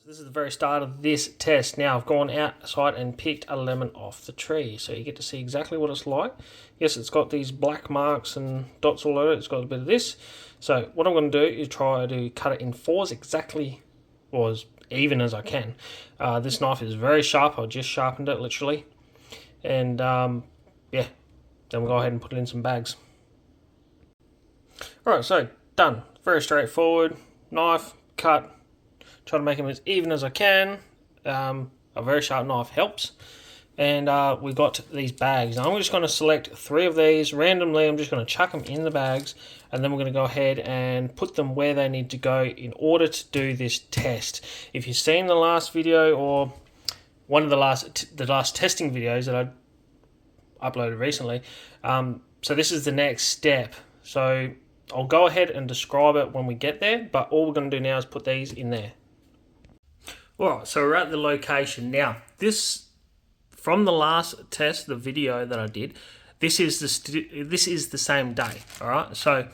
This is the very start of this test. Now I've gone outside and picked a lemon off the tree, so you get to see exactly what it's like. Yes, it's got these black marks and dots all over it. It's got a bit of this. So what I'm going to do is try to cut it in fours exactly, or as even as I can. This knife is very sharp. I just sharpened it literally, and yeah, then we'll go ahead and put it in some bags. Alright, so done. Very straightforward. Knife, cut. Try to make them as even as I can. A very sharp knife helps. And we've got these bags. Now I'm just going to select 3 of these randomly. I'm just going to chuck them in the bags, and then we're going to go ahead and put them where they need to go in order to do this test. If you've seen the last video, or one of the last testing videos that I uploaded recently, so this is the next step. So I'll go ahead and describe it when we get there, but all we're going to do now is put these in there. Alright, so we're at the location. Now, this, from the last test, the video that I did, this is the same day, alright? So,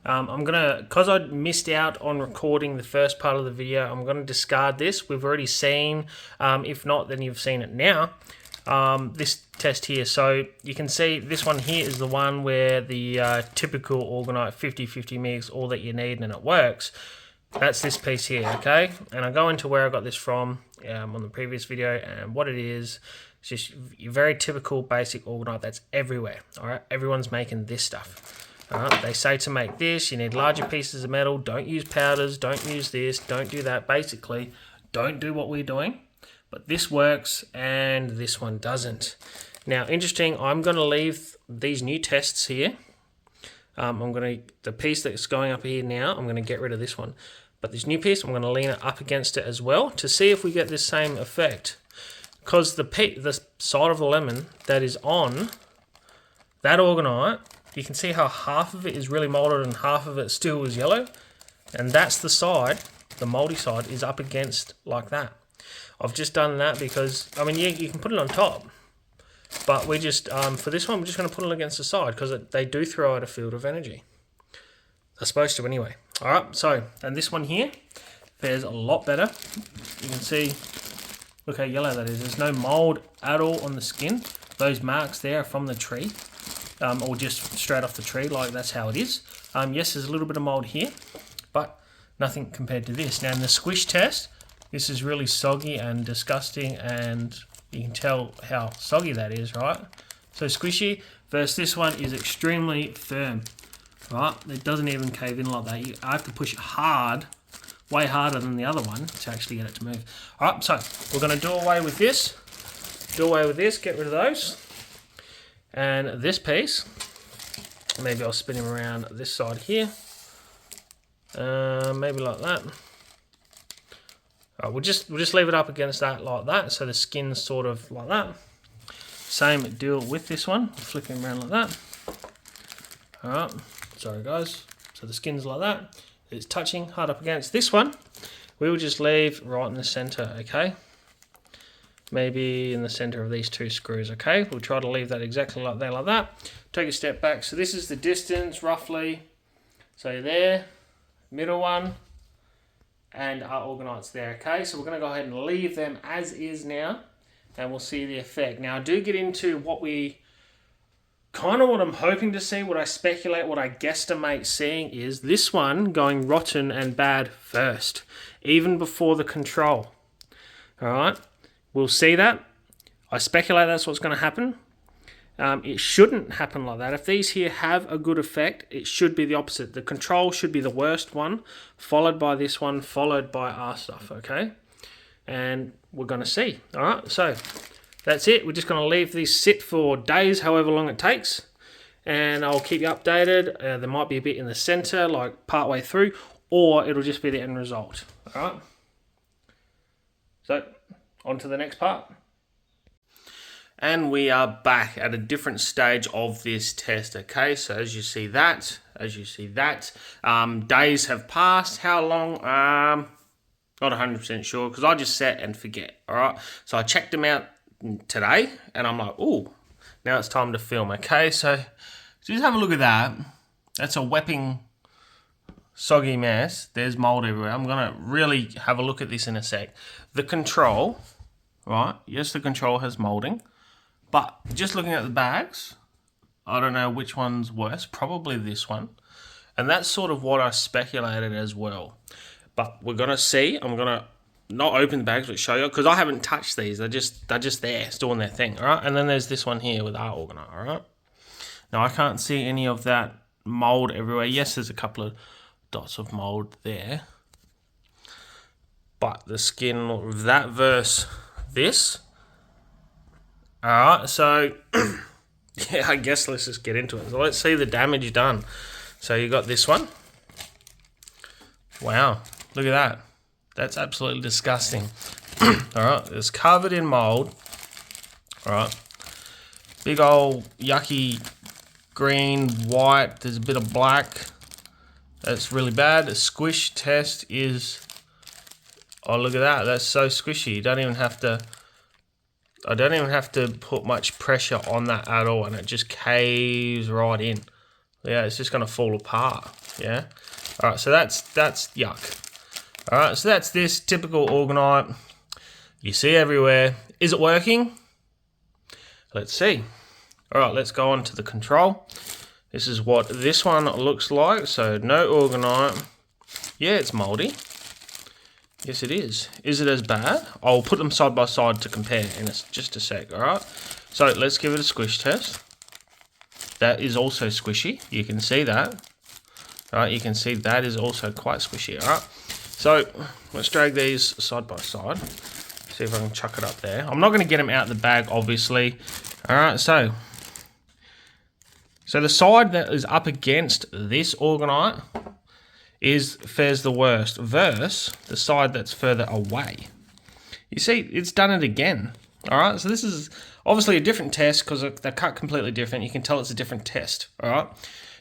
I'm going to, because I missed out on recording the first part of the video, I'm going to discard this. We've already seen, if not, then you've seen it now, this test here. So, you can see this one here is the one where the typical orgonite 50-50 mix, all that you need, and it works. That's this piece here, okay? And I go into where I got this from on the previous video, and what it is, it's just your very typical basic orgonite that's everywhere, all right? Everyone's making this stuff, all right? They say to make this, you need larger pieces of metal. Don't use powders, don't use this, don't do that. Basically, don't do what we're doing, but this works and this one doesn't. Now, interesting, I'm going to leave these new tests here. The piece that's going up here now, I'm going to get rid of this one. But this new piece, I'm going to lean it up against it as well to see if we get this same effect. Because the side of the lemon that is on that orgonite, you can see how half of it is really molded and half of it still is yellow. And that's the side, the moldy side, is up against like that. I've just done that because, I mean, yeah, you can put it on top. But we just, for this one, we're just going to put it against the side because they do throw out a field of energy. They're supposed to anyway. Alright, so, and this one here fares a lot better. You can see, look how yellow that is. There's no mold at all on the skin. Those marks there are from the tree, or just straight off the tree, like that's how it is. Yes, there's a little bit of mold here, but nothing compared to this. Now, in the squish test, this is really soggy and disgusting, and you can tell how soggy that is, right? So squishy versus this one is extremely firm, right? It doesn't even cave in like that. I have to push hard, way harder than the other one to actually get it to move. All right, so we're going to do away with this. Get rid of those. And this piece, maybe I'll spin him around this side here. Maybe like that. We'll just leave it up against that like that, so the skin's sort of like that. Same deal with this one, flip him around like that. Alright, sorry guys. So the skin's like that. It's touching hard up against this one. We will just leave right in the center, okay? Maybe in the center of these 2 screws, okay? We'll try to leave that exactly like that, like that. Take a step back. So this is the distance, roughly. So there, middle one, and our orgonites there, okay? So we're going to go ahead and leave them as is now, and we'll see the effect. Now, I do get into what I'm hoping to see, what I speculate, what I guesstimate seeing is this one going rotten and bad first, even before the control, all right? We'll see that. I speculate that's what's going to happen. It shouldn't happen like that. If these here have a good effect, it should be the opposite. The control should be the worst one, followed by this one, followed by our stuff, okay? And we're going to see, all right? So that's it. We're just going to leave these sit for days, however long it takes, and I'll keep you updated. There might be a bit in the center, like partway through, or it'll just be the end result, all right? So on to the next part. And we are back at a different stage of this test, okay? So as you see that, days have passed. How long? Not 100% sure, because I just set and forget, all right? So I checked them out today, and I'm like, ooh, now it's time to film, okay? So just have a look at that. That's a whepping soggy mess. There's mold everywhere. I'm gonna really have a look at this in a sec. The control, right? Yes, the control has molding, but just looking at the bags, I don't know which one's worse. Probably this one, and that's sort of what I speculated as well. But we're gonna see. I'm gonna not open the bags, but show you, because I haven't touched these. They're just there, doing their thing, all right? And then there's this one here with our orgonite, all right? Now I can't see any of that mold everywhere. Yes, there's a couple of dots of mold there, but the skin of that versus this. All right, so yeah, I guess let's just get into it. So let's see the damage done. So you got this one. Wow, look at that. That's absolutely disgusting. All right, it's covered in mold. All right, big old yucky green, white. There's a bit of black. That's really bad. The squish test is, oh, look at that. That's so squishy. You don't even have to, I don't even have to put much pressure on that at all, and it just caves right in. Yeah, it's just gonna fall apart. Yeah. All right, so that's yuck. All right, so that's this typical orgonite you see everywhere. Is it working? Let's see. All right, let's go on to the control. This is what this one looks like. So no orgonite. Yeah, it's moldy. Yes, it is. Is it as bad? I'll put them side by side to compare in just a sec, all right? So let's give it a squish test. That is also squishy. You can see that. All right, you can see that is also quite squishy, all right? So let's drag these side by side. See if I can chuck it up there. I'm not going to get them out of the bag, obviously. All right, so the side that is up against this orgonite fares the worst versus the side that's further away. You see, it's done it again. All right, so this is obviously a different test because they're cut completely different. You can tell it's a different test, all right,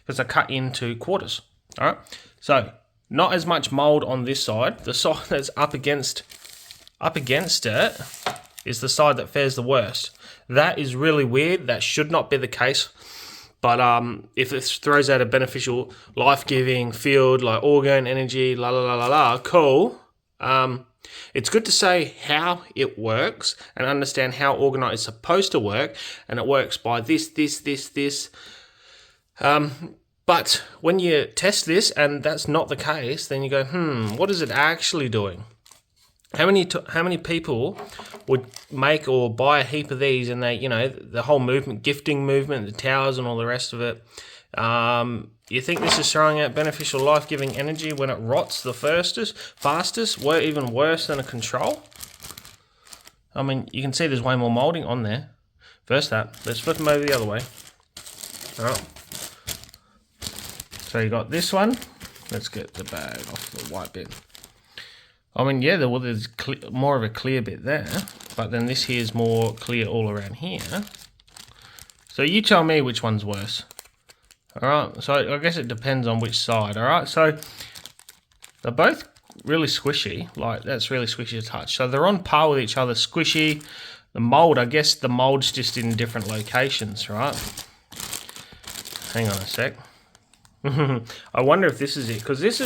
because they're cut into quarters. All right, so not as much mold on this side. The side that's up against it is the side that fares the worst. That is really weird. That should not be the case. But if it throws out a beneficial, life-giving field like orgone energy, cool. It's good to say how it works and understand how orgonite is supposed to work, and it works by this. But when you test this and that's not the case, then you go, what is it actually doing? How many people would make or buy a heap of these, and they, the whole movement, gifting movement, the towers and all the rest of it. You think this is throwing out beneficial life-giving energy when it rots the fastest, even worse than a control? I mean, you can see there's way more molding on there. First that, let's flip them over the other way. All right. So you got this one. Let's get the bag off the white bit. I mean, yeah, there's more of a clear bit there, but then this here is more clear all around here. So you tell me which one's worse. All right, so I guess it depends on which side. All right, so they're both really squishy. Like, that's really squishy to touch. So they're on par with each other, squishy. The mold, I guess the mold's just in different locations, right? Hang on a sec. I wonder if this is it, because this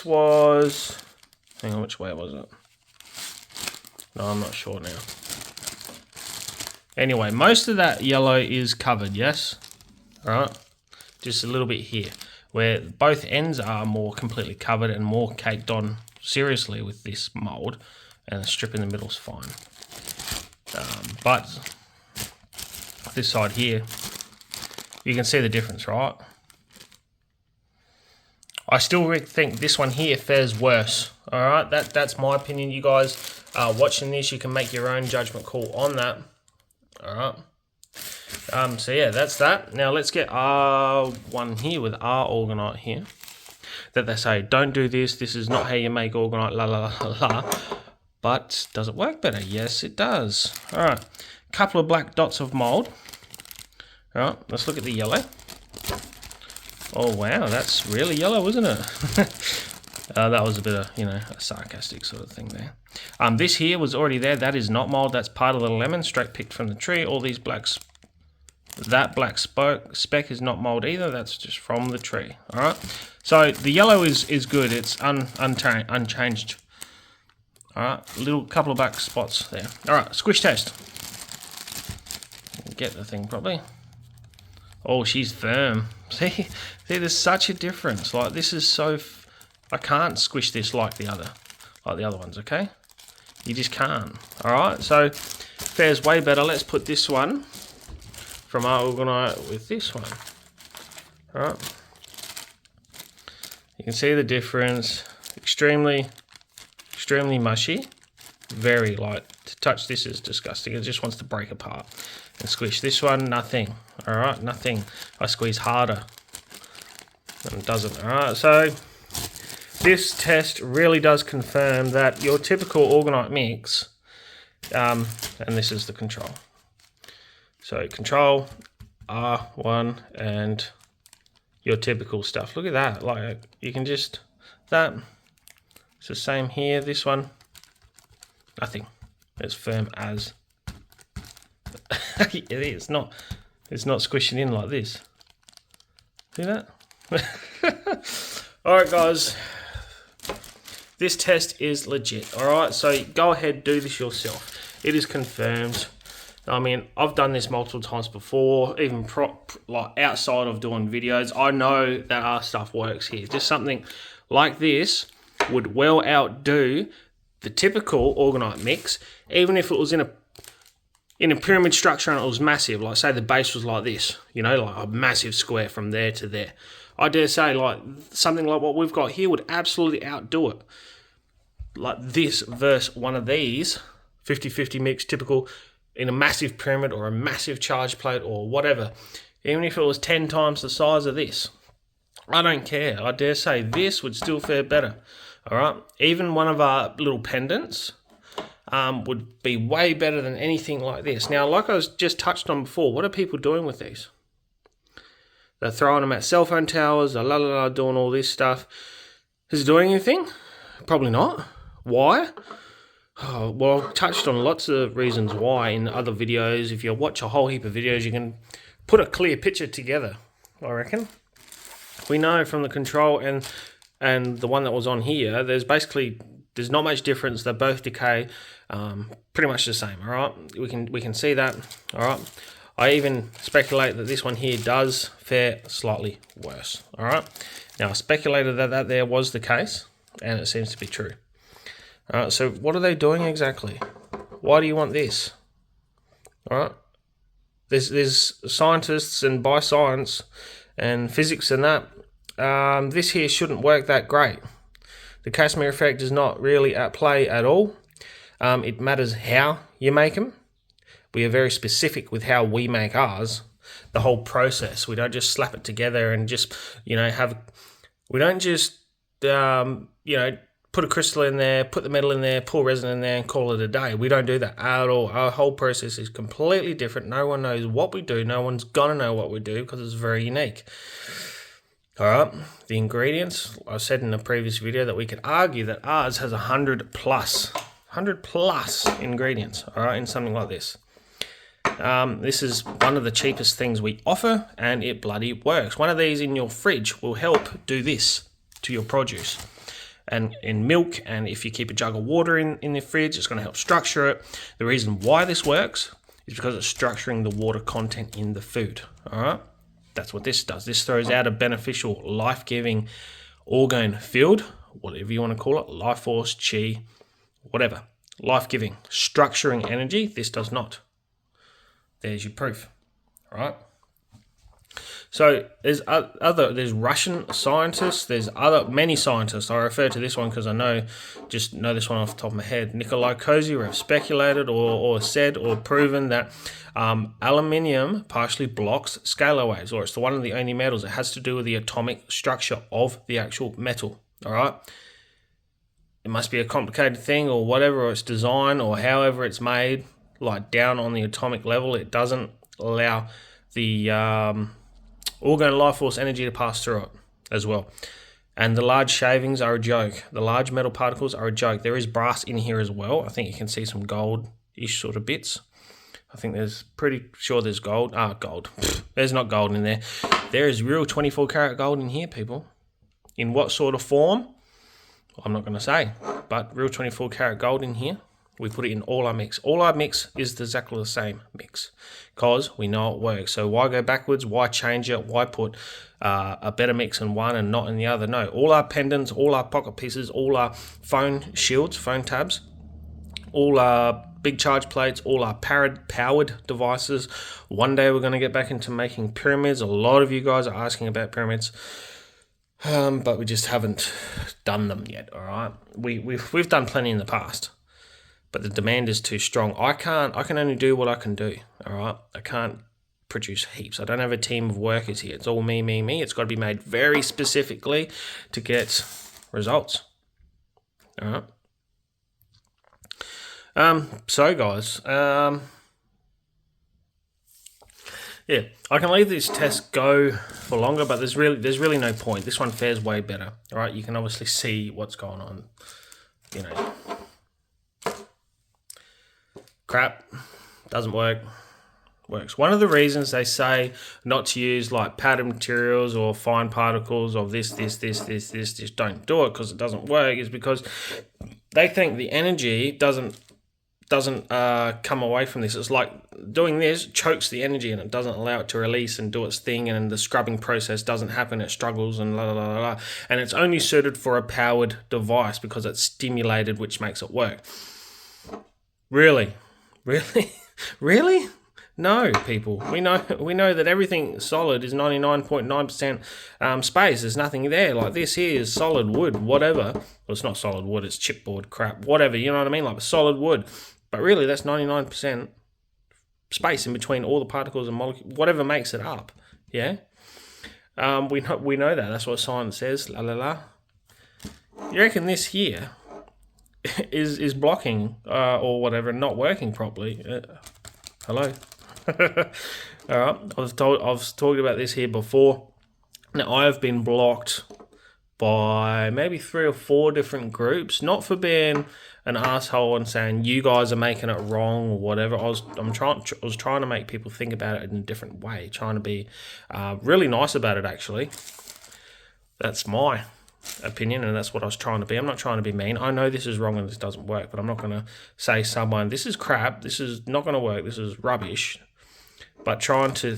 was, hang on, which way was it? No, I'm not sure now. Anyway, most of that yellow is covered, yes? All right, just a little bit here, where both ends are more completely covered and more caked on seriously with this mold, and the strip in the middle's fine. But this side here, you can see the difference, right? I still think this one here fares worse. All right, that's my opinion. You guys watching this, you can make your own judgment call on that. All right. So yeah, that's that. Now let's get our one here with our orgonite here. That they say, don't do this. This is not how you make orgonite. La la la la. But does it work better? Yes, it does. All right. Couple of black dots of mold. All right. Let's look at the yellow. Oh wow, that's really yellow, isn't it? That was a bit of, a sarcastic sort of thing there. This here was already there. That is not mold. That's part of the lemon, straight picked from the tree. All these blacks, That black speck is not mold either. That's just from the tree. All right. So the yellow is good. It's unchanged. All right. Little couple of black spots there. All right. Squish test. Get the thing properly. Oh, she's firm. See, there's such a difference. Like this is so. I can't squish this like the other ones. Okay. You just can't. All right. So fares way better. Let's put this one from our orgonite with this one. All right. You can see the difference. Extremely mushy. Very light. To touch this is disgusting. It just wants to break apart. And squish this one, nothing. All right, nothing. I squeeze harder and it doesn't. All right, so this test really does confirm that your typical orgonite mix, and this is the control. So control R1 and your typical stuff. Look at that. Like you can just that. It's the same here. This one, nothing. It's firm as. It's not squishing in like this. See that? Alright guys, this test is legit. Alright, so go ahead, do this yourself. It is confirmed. I mean, I've done this multiple times before, even like outside of doing videos. I know that our stuff works here. Just something like this would well outdo the typical orgonite mix, even if it was in a pyramid structure and it was massive, like say the base was like this, you know, like a massive square from there to there. I dare say like something like what we've got here would absolutely outdo it. Like this versus one of these, 50-50 mix typical in a massive pyramid or a massive charge plate or whatever. Even if it was 10 times the size of this, I don't care. I dare say this would still fare better. All right, even one of our little pendants would be way better than anything like this. Now, like I was just touched on before, what are people doing with these? They're throwing them at cell phone towers, they're doing all this stuff. Is it doing anything? Probably not. Why? Oh, well, I've touched on lots of reasons why in other videos. If you watch a whole heap of videos, you can put a clear picture together, I reckon. We know from the control and the one that was on here, there's not much difference. They both decay pretty much the same. All right, we can see that. All right, I even speculate that this one here does fare slightly worse. All right, now I speculated that there was the case, and it seems to be true. All right, so what are they doing exactly? Why do you want this? All right, there's scientists and by science and physics and that. This here shouldn't work that great. The casimir effect is not really at play at all. It matters how you make them. We are very specific with how we make ours. The whole process. We don't just slap it together and just, you know, we don't just, you know, put a crystal in there, put the metal in there, pour resin in there and call it a day. We don't do that at all. Our whole process is completely different. No one knows what we do. No one's going to know what we do because it's very unique. All right, the ingredients, I said in a previous video that we could argue that ours has 100 plus ingredients, all right, in something like this. This is one of the cheapest things we offer, and it bloody works. One of these in your fridge will help do this to your produce. And in milk, and if you keep a jug of water in the fridge, it's going to help structure it. The reason why this works is because it's structuring the water content in the food, all right? That's what this does. This throws out a beneficial, life-giving orgone field, whatever you want to call it, life force, chi, whatever. Life-giving, structuring energy. This does not. There's your proof. All right. So there's Russian scientists. There's many scientists. I refer to this one because I just know this one off the top of my head. Lakhovsky have speculated or said or proven that aluminium partially blocks scalar waves, or it's one of the only metals. It has to do with the atomic structure of the actual metal. All right. It must be a complicated thing or whatever, or its design or however it's made, like down on the atomic level. It doesn't allow the orgone life force energy to pass through it as well. And the large shavings are a joke. The large metal particles are a joke. There is brass in here as well. I think you can see some gold-ish sort of bits. I think there's pretty sure there's gold. Gold. There's not gold in there. There is real 24 karat gold in here, people. In what sort of form? I'm not going to say, but real 24 karat gold in here. We put it in all our mix. All our mix is exactly the same mix because we know it works. So why go backwards? Why change it? Why put a better mix in one and not in the other? No, all our pendants, all our pocket pieces, all our phone shields, phone tabs, all our big charge plates, all our powered devices. One day we're going to get back into making pyramids. A lot of you guys are asking about pyramids. But we just haven't done them yet, all right? We've done plenty in the past, but the demand is too strong. I can only do what I can do, all right? I can't produce heaps. I don't have a team of workers here. It's all me. It's got to be made very specifically to get results, all right? So guys, yeah, I can leave these tests go for longer, but there's really no point. This one fares way better. All right, you can obviously see what's going on. You know, crap doesn't work. Works. One of the reasons they say not to use like powdered materials or fine particles of this, just don't do it because it doesn't work, is because they think the energy doesn't come away from this. It's like doing this chokes the energy and it doesn't allow it to release and do its thing, and the scrubbing process doesn't happen. It struggles and la la la la. And it's only suited for a powered device because it's stimulated, which makes it work. Really? No, people. We know that everything solid is 99.9% space. There's nothing there. Like this here is solid wood, whatever. Well, it's not solid wood. It's chipboard crap, whatever. You know what I mean? Like solid wood. But really, that's 99% space in between all the particles and molecules, whatever makes it up. Yeah. We know that. That's what science says. La la la. You reckon this here is blocking or whatever, not working properly? Hello. All right, I've talked about this here before. Now I have been blocked by maybe 3 or 4 different groups, not for being an asshole and saying you guys are making it wrong or whatever. I was trying to make people think about it in a different way, trying to be really nice about it. Actually, that's my opinion, and that's what I was trying to be. I'm not trying to be mean. I know this is wrong and this doesn't work, but I'm not going to say someone this is crap, this is not going to work, this is rubbish. But trying to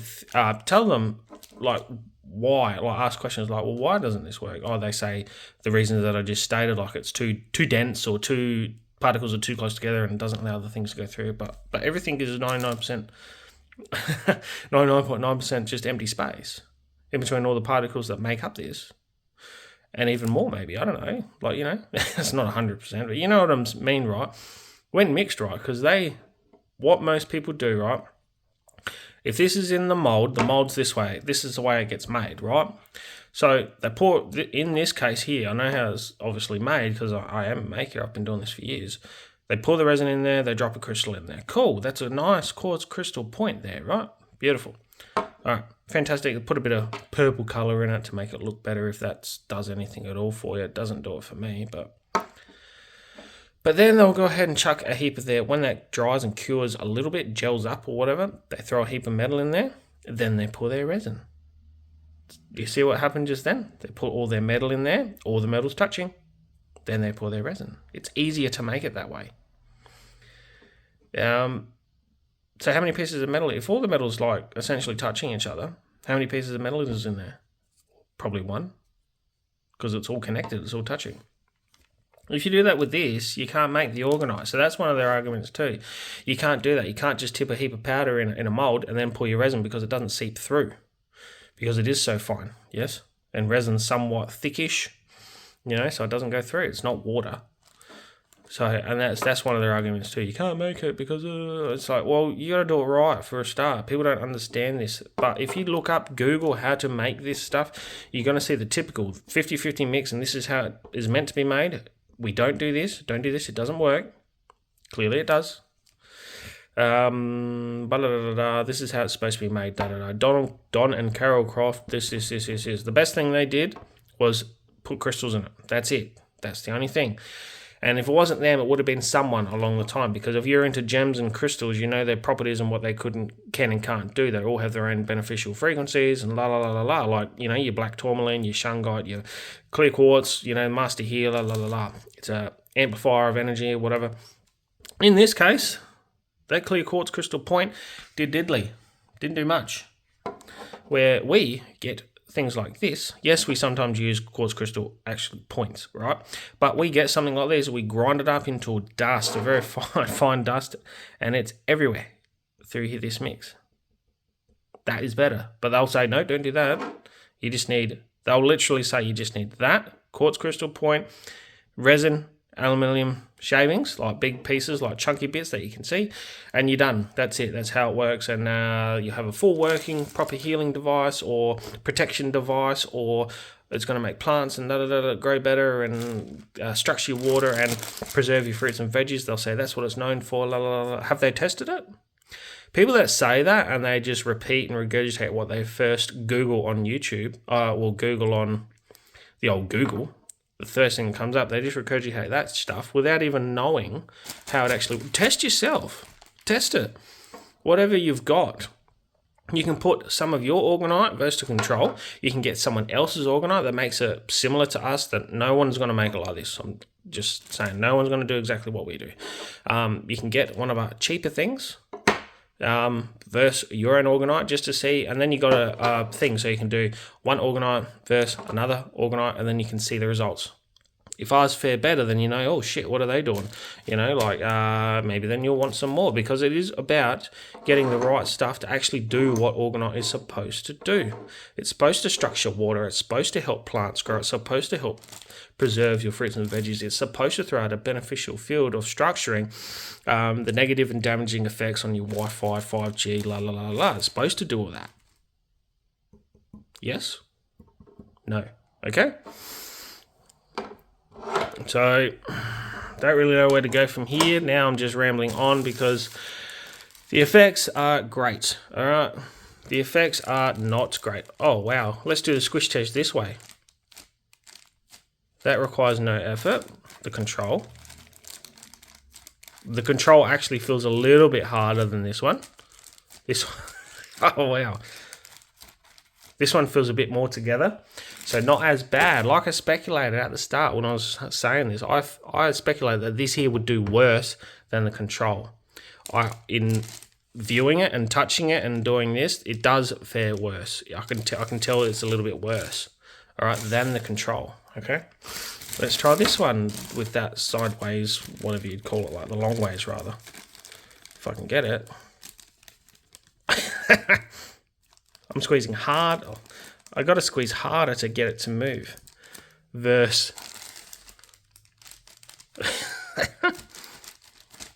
tell them like why, like ask questions like, well, why doesn't this work? Oh, they say the reasons that I just stated, like it's too dense or two particles are too close together and it doesn't allow the things to go through. But everything is 99.9% just empty space in between all the particles that make up this. And even more, maybe, I don't know, like, you know, it's not 100%, but you know what I mean, right? When mixed, right, because what most people do, right, if this is in the mold's this way, this is the way it gets made, right? So they pour, in this case here, I know how it's obviously made because I am a maker, I've been doing this for years. They pour the resin in there, they drop a crystal in there. Cool, that's a nice quartz crystal point there, right? Beautiful. All right, fantastic. Put a bit of purple color in it to make it look better if that does anything at all for you. It doesn't do it for me, but then they'll go ahead and chuck a heap of there. When that dries and cures a little bit, gels up or whatever, they throw a heap of metal in there, then they pour their resin. You see what happened just then? They put all their metal in there, all the metal's touching, then they pour their resin. It's easier to make it that way. So how many pieces of metal, if all the metal's like essentially touching each other, how many pieces of metal is in there? Probably 1, because it's all connected, it's all touching. If you do that with this, you can't make the orgonite. So that's one of their arguments too. You can't do that. You can't just tip a heap of powder in a mold and then pour your resin because it doesn't seep through, because it is so fine, yes? And resin's somewhat thickish, you know, so it doesn't go through. It's not water. So, and that's one of their arguments too. You can't make it because it's like, well, you got to do it right for a start. People don't understand this. But if you look up, Google how to make this stuff, you're going to see the typical 50-50 mix, and this is how it is meant to be made. We don't do this. Don't do this. It doesn't work. Clearly it does. This is how it's supposed to be made. Don and Carol Croft, this. The best thing they did was put crystals in it. That's it. That's the only thing. And if it wasn't them, it would have been someone along the time, because if you're into gems and crystals, you know their properties and what they can and can't do. They all have their own beneficial frequencies and like, you know, your black tourmaline, your shungite, your clear quartz, you know, master healer, It's a amplifier of energy or whatever. In this case, that clear quartz crystal point did diddly. Didn't do much. Where we get things like this, yes, we sometimes use quartz crystal actually points, right? But we get something like this, we grind it up into a dust, a very fine dust, and it's everywhere through this mix. That is better. But they'll say, no, don't do that. You just need, they'll literally say you just need that, quartz crystal point, resin, aluminium shavings, like big pieces, like chunky bits that you can see, and you're done. That's it. That's how it works. And you have a full working, proper healing device or protection device, or it's going to make plants and grow better and structure your water and preserve your fruits and veggies. They'll say that's what it's known for. Have they tested it? People that say that and they just repeat and regurgitate what they first Google on YouTube, or Google on the old Google, the first thing that comes up, they just regurgitate that stuff without even knowing how it actually... Test yourself. Test it. Whatever you've got. You can put some of your orgonite versus control. You can get someone else's orgonite that makes it similar to us, that no one's going to make it like this. I'm just saying, no one's going to do exactly what we do. You can get one of our cheaper things versus your own orgonite just to see, and then you got a thing, so you can do one orgonite versus another orgonite, and then you can see the results. If ours fare better, then you know, oh shit, what are they doing? You know, like maybe then you'll want some more, because it is about getting the right stuff to actually do what orgonite is supposed to do. It's supposed to structure water. It's supposed to help plants grow. It's supposed to help preserve your fruits and veggies. It's supposed to throw out a beneficial field of structuring the negative and damaging effects on your Wi-Fi, 5G, It's supposed to do all that. Yes? No. Okay? So, don't really know where to go from here. Now I'm just rambling on because the effects are great. Alright? The effects are not great. Oh, wow. Let's do the squish test this way. That requires no effort. The control. The control actually feels a little bit harder than this one. This one, oh wow. This one feels a bit more together. So not as bad. Like I speculated at the start when I was saying this, I speculated that this here would do worse than the control. In viewing it and touching it and doing this, it does fare worse. I can tell it's a little bit worse, all right, than the control. Okay, let's try this one with that sideways, whatever you'd call it, like the long ways rather. If I can get it. I'm squeezing hard. I got to squeeze harder to get it to move. Verse.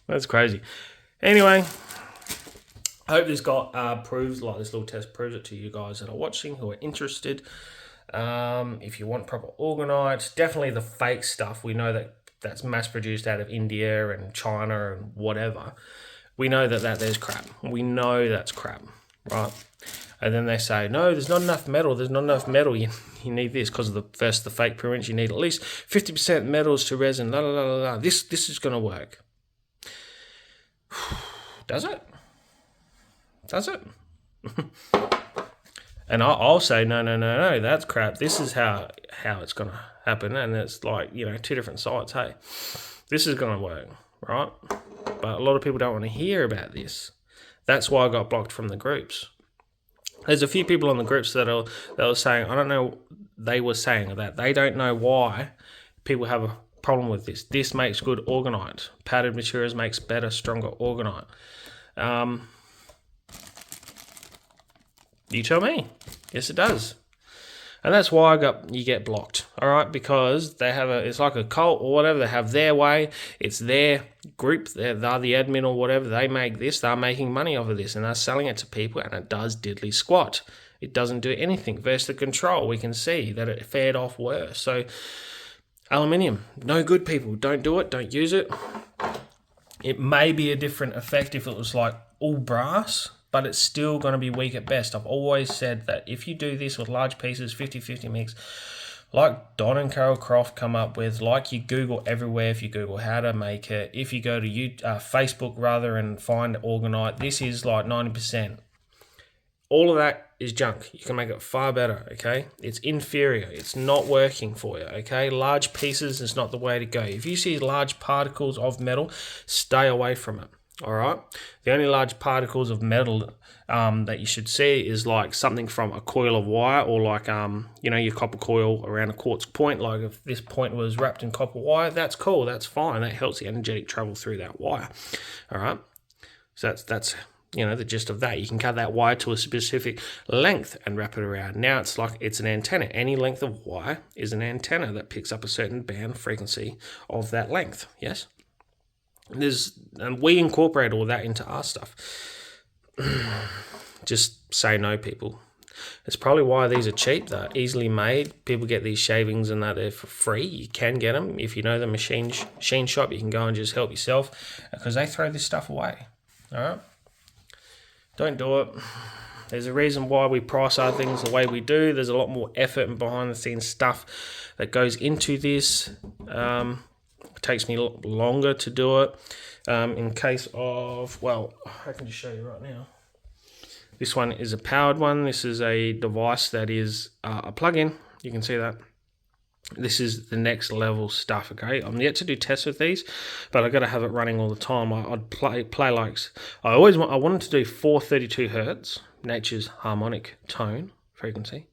That's crazy. Anyway, I hope this proves, like this little test proves it to you guys that are watching, who are interested. If you want proper orgonite, definitely the fake stuff. We know that that's mass produced out of India and China and whatever. We know that there's crap. We know that's crap, right? And then they say, no, there's not enough metal. There's not enough metal. You need this because of the fake prints. You need at least 50% metals to resin. This is going to work. Does it? Does it? And I'll say, no, that's crap. This is how it's going to happen. And it's like, you know, two different sides. Hey, this is going to work, right? But a lot of people don't want to hear about this. That's why I got blocked from the groups. There's a few people on the groups that were saying, I don't know, they were saying that they don't know why people have a problem with this. This makes good orgonite. Powdered materials makes better, stronger orgonite. You tell me. Yes, it does. And that's why you get blocked, all right? Because they have it's like a cult or whatever. They have their way. It's their group. They're the admin or whatever. They make this. They're making money off of this, and they're selling it to people, and it does diddly squat. It doesn't do anything. Versus the control, we can see that it fared off worse. So, aluminium, no good, people. Don't do it. Don't use it. It may be a different effect if it was like all brass, but it's still going to be weak at best. I've always said that if you do this with large pieces, 50-50 mix, like Don and Carol Croft come up with, like you Google everywhere, if you Google how to make it, if you go to Facebook rather and find orgonite, this is like 90%. All of that is junk. You can make it far better, okay? It's inferior. It's not working for you, okay? Large pieces is not the way to go. If you see large particles of metal, stay away from it, all right? The only large particles of metal that you should see is like something from a coil of wire, or like, you know, your copper coil around a quartz point. Like if this point was wrapped in copper wire, that's cool, that's fine. That helps the energetic travel through that wire, all right? So that's you know, the gist of that. You can cut that wire to a specific length and wrap it around. Now it's like it's an antenna. Any length of wire is an antenna that picks up a certain band frequency of that length. Yes? And we incorporate all that into our stuff. Just say no, people. It's probably why these are cheap. They're easily made. People get these shavings and that they're for free. You can get them. If you know the machine shop, you can go and just help yourself, because they throw this stuff away. All right? Don't do it. There's a reason why we price our things the way we do. There's a lot more effort and behind the scenes stuff that goes into this. It takes me longer to do it. In case of, well, I can just show you right now. This one is a powered one. This is a device that is a plug-in. You can see that. This is the next level stuff, okay? I'm yet to do tests with these, but I got to have it running all the time. I'd play like, I wanted to do 432 hertz, nature's harmonic tone frequency,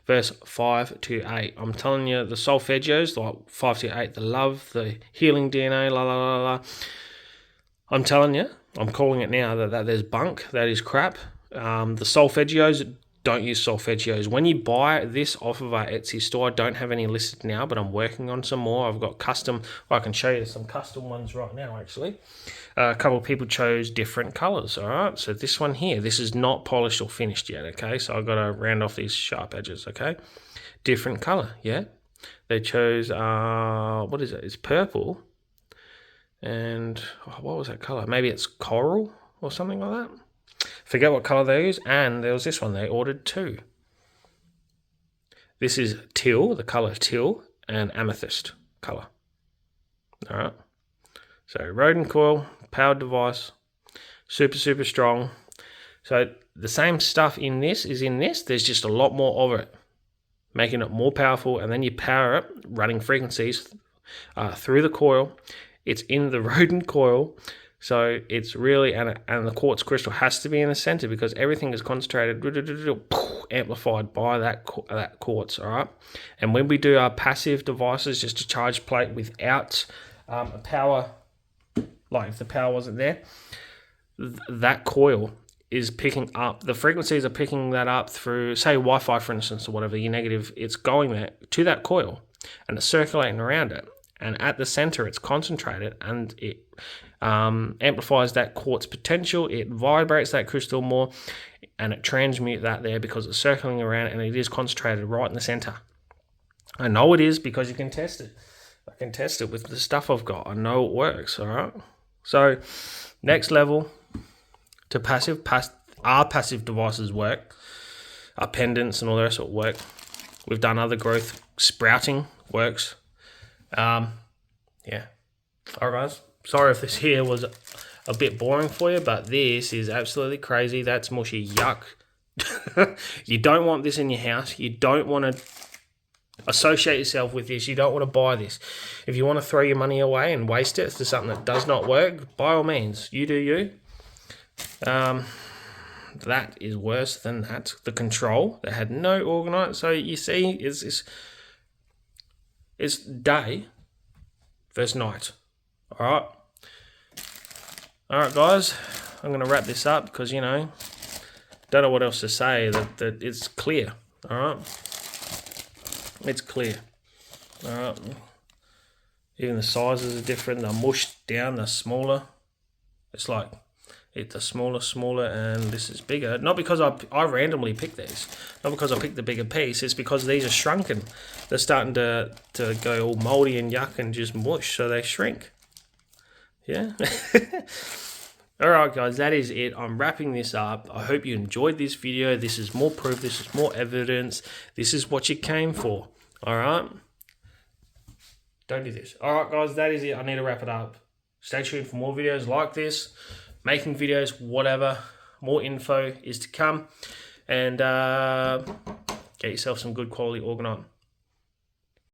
verse 5 to 8. I'm telling you, the solfeggios, like 5 to 8, the love, the healing DNA, la la la la. I'm telling you, I'm calling it now that there's bunk, that is crap. The solfeggios, don't use solfeggios. When you buy this off of our Etsy store, I don't have any listed now, but I'm working on some more. I've got custom, I can show you some custom ones right now, actually. A couple of people chose different colors, all right? So this one here, this is not polished or finished yet, okay? So I've got to round off these sharp edges, okay? Different color, yeah? They chose, what is it? It's purple. And what was that color? Maybe it's coral or something like that. Forget what color they use. And there was this one, they ordered 2. This is teal, the color teal, and amethyst color. All right. So Rodin coil, powered device, super strong. So the same stuff in this is in this. There's just a lot more of it, making it more powerful. And then you power it, running frequencies through the coil. It's in the Rodin coil. So it's really, and the quartz crystal has to be in the center, because everything is concentrated, amplified by that quartz, all right? And when we do our passive devices, just a charge plate without a power, like if the power wasn't there, that coil is picking up, the frequencies are picking that up through, say, Wi-Fi, for instance, or whatever, your negative, it's going there to that coil, and it's circulating around it. And at the center, it's concentrated, and it amplifies that quartz potential. It vibrates that crystal more, and it transmutes that there because it's circling around, and it is concentrated right in the center. I know it is because you can test it. I can test it with the stuff I've got. I know it works, all right? So next level to passive, our passive devices work. Our pendants and all the rest of it work. We've done other growth, sprouting works. Yeah. All right, guys. Sorry if this here was a bit boring for you, but this is absolutely crazy. That's mushy yuck. You don't want this in your house. You don't want to associate yourself with this. You don't want to buy this. If you want to throw your money away and waste it to something that does not work, by all means, you do you. That is worse than that. The control, they had no orgonite. So you see, it's day versus night. All right, guys. I'm going to wrap this up because, you know, don't know what else to say. That it's clear. All right. It's clear. All right. Even the sizes are different. They're mushed down. They're smaller. It's like the smaller, and this is bigger. Not because I randomly picked these. Not because I picked the bigger piece. It's because these are shrunken. They're starting to go all moldy and yuck and just mush, so they shrink. Yeah. All right, guys, that is it. I'm wrapping this up. I hope you enjoyed this video. This is more proof. This is more evidence. This is what you came for. All right. Don't do this. All right, guys, that is it. I need to wrap it up. Stay tuned for more videos like this, making videos, whatever. More info is to come. And get yourself some good quality orgonite.